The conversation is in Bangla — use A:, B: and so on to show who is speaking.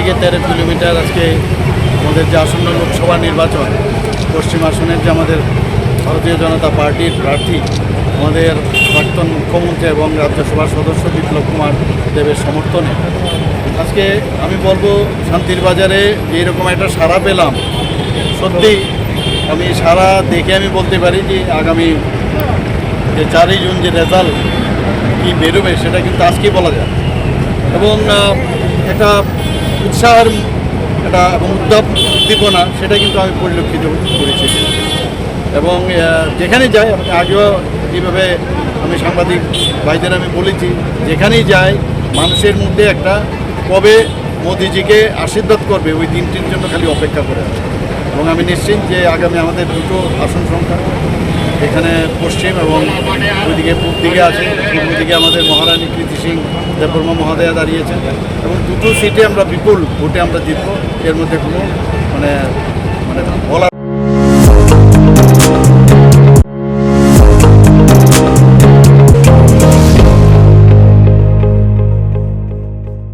A: থেকে 13 কিলোমিটার আজকে আমাদের যে আসন্ন লোকসভা নির্বাচন, পশ্চিম আসনের যে আমাদের ভারতীয় জনতা পার্টির প্রার্থী, আমাদের প্রাক্তন মুখ্যমন্ত্রী এবং রাজ্যসভার সদস্য বিপ্লব কুমার দেবের সমর্থনে আজকে আমি বলবো শান্তির বাজারে যেরকম একটা সাড়া পেলাম, সত্যি আমি সারা দেখে আমি বলতে পারি যে আগামী যে 4ই জুন যে রেজাল্ট কী বেরোবে সেটা কিন্তু আজকেই বলা যায়। এবং একটা উৎসাহের একটা এবং উদ্দীপনা সেটা কিন্তু আমি পরিলক্ষিত করেছি। এবং যেখানেই যাই, আগেও যেভাবে আমি সাংবাদিক ভাইদের আমি বলেছি, যেখানেই যাই মানুষের মধ্যে একটা কবে মোদিজিকে আশীর্বাদ করবে ওই দিনটির জন্য খালি অপেক্ষা করে আছে। এবং আমি নিশ্চিত যে আগামী আমাদের দুটো আসন সংখ্যা, এখানে পশ্চিম এবং ওইদিকে পূর্ব দিকে আছে, পূর্ব দিকে আমাদের মহারানী কৃতি সিং দেববর্মা মহোদয়া দাঁড়িয়েছেন এবং দুটো সিটে আমরা বিপুল ভোটে আমরা জিতব। এর মধ্যে কোনো মানে বলার